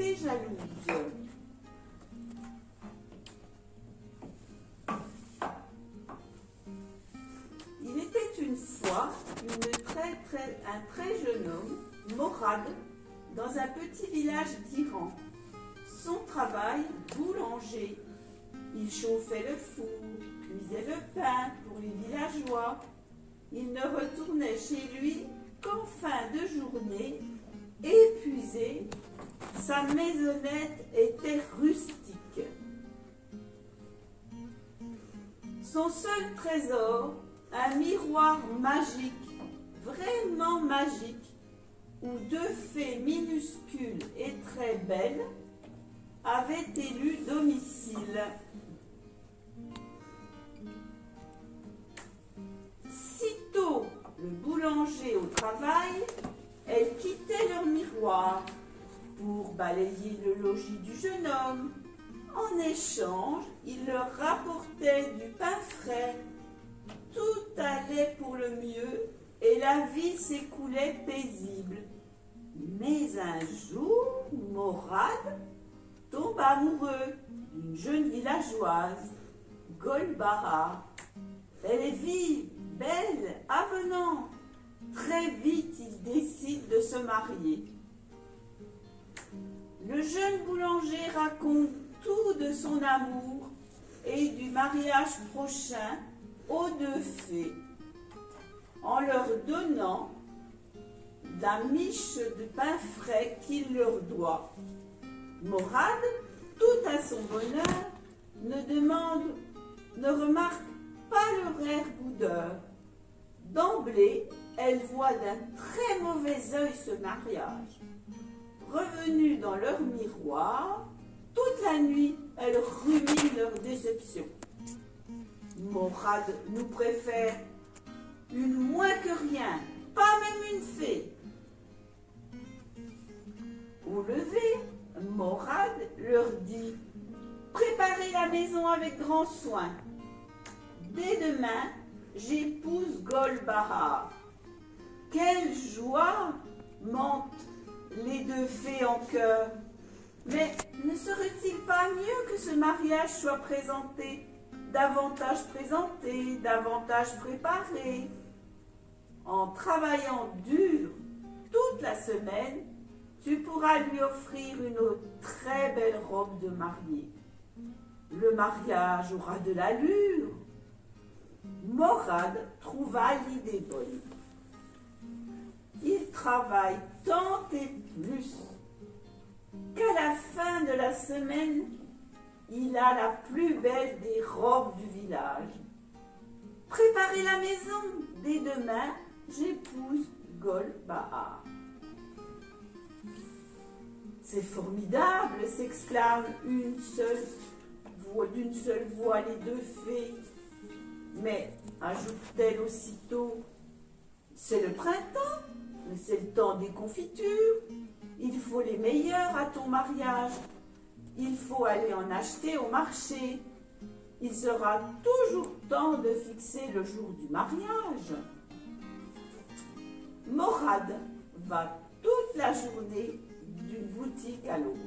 fée jalouse. Il était une fois un très jeune homme, Morad, dans un petit village d'Iran. Son travail, boulanger. Il chauffait le four, cuisait le pain pour les villageois. Il ne retournait chez lui qu'en fin de journée, épuisé. Sa maisonnette était rustique. Son seul trésor, un miroir magique, vraiment magique, où deux fées minuscules et très belles avaient élu domicile. Sitôt le boulanger au travail, elles quittaient leur miroir pour balayer le logis du jeune homme. En échange, il leur rapportait du pain frais. Tout allait pour le mieux et la vie s'écoulait paisible. Mais un jour, Morad tombe amoureux d'une jeune villageoise, Golbahar. Elle est vive, belle, avenante. Très vite, il décide de se marier. Le jeune boulanger raconte tout de son amour et du mariage prochain aux deux fées, en leur donnant la miche de pain frais qu'il leur doit. Morad, tout à son bonheur, ne remarque pas leur air boudeur. D'emblée, elle voit d'un très mauvais œil ce mariage. Revenue dans leur miroir, toute la nuit, elles ruminent leur déception. Morad nous préfère une moins que rien, pas même une fée. Au lever, Morad leur dit « Préparez la maison avec grand soin. Dès demain, j'épouse Golbahar. » Quelle joie, mentent les deux fées en chœur. Mais ne serait-il pas mieux que ce mariage soit davantage préparé? En travaillant dur toute la semaine, tu pourras lui offrir une très belle robe de mariée. Le mariage aura de l'allure. Morad trouva l'idée bonne. Il travaille tant et plus qu'à la fin de la semaine, il a la plus belle des robes du village. Préparez la maison, dès demain, j'épouse Golbahar. C'est formidable, s'exclament d'une seule voix les deux fées. Mais, ajoute-t-elle aussitôt, c'est le printemps, mais c'est le temps des confitures. Il faut les meilleurs à ton mariage. Il faut aller en acheter au marché. Il sera toujours temps de fixer le jour du mariage. Morad va toute la journée d'une boutique à l'autre.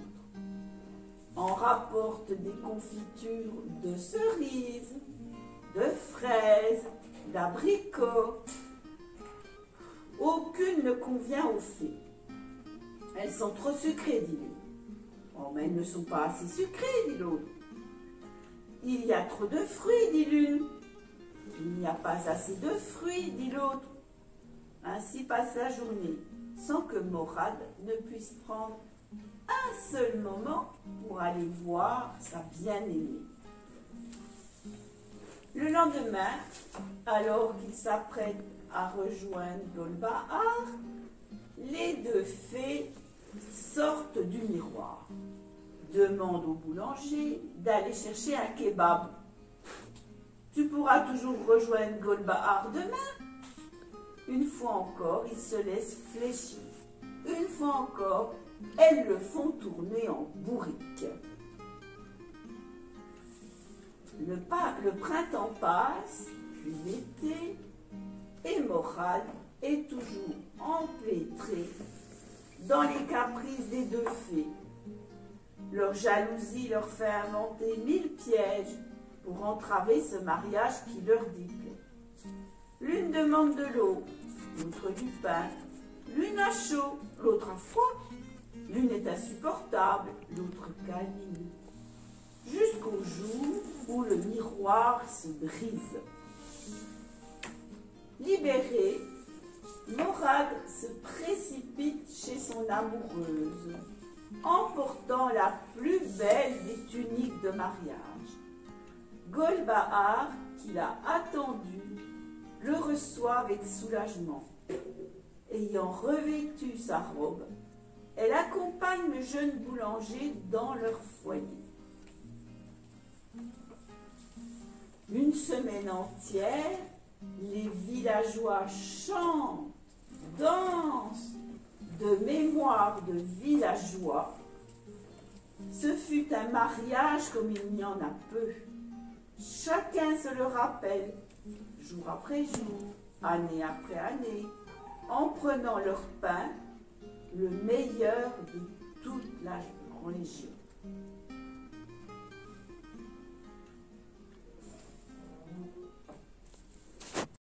On rapporte des confitures de cerises, de fraises, d'abricots. Aucune ne convient aux fées. Elles sont trop sucrées, dit l'une. Oh, mais elles ne sont pas assez sucrées, dit l'autre. Il y a trop de fruits, dit l'une. Il n'y a pas assez de fruits, dit l'autre. Ainsi passe la journée, sans que Morad ne puisse prendre un seul moment pour aller voir sa bien-aimée. Le lendemain, alors qu'il s'apprête à rejoindre Golbahar, les deux fées sortent du miroir, demandent au boulanger d'aller chercher un kebab. Tu pourras toujours rejoindre Golbahar demain. Une fois encore, ils se laissent fléchir. Une fois encore, elles le font tourner en bourrique. Le printemps passe, puis l'été, et Morad est toujours empêtré dans les caprices des deux fées. Leur jalousie leur fait inventer 1000 pièges pour entraver ce mariage qui leur déplaît. L'une demande de l'eau, l'autre du pain. L'une a chaud, l'autre a froid. L'une est insupportable, l'autre câline. Jusqu'au jour où le miroir se brise. Libérée, Morad se précipite chez son amoureuse, emportant la plus belle des tuniques de mariage. Golbahar, qui l'a attendu, le reçoit avec soulagement. Ayant revêtu sa robe, elle accompagne le jeune boulanger dans leur foyer. Une semaine entière, les villageois chantent, dansent, de mémoire de villageois. Ce fut un mariage comme il n'y en a peu. Chacun se le rappelle, jour après jour, année après année, en prenant leur pain, le meilleur de toute la région.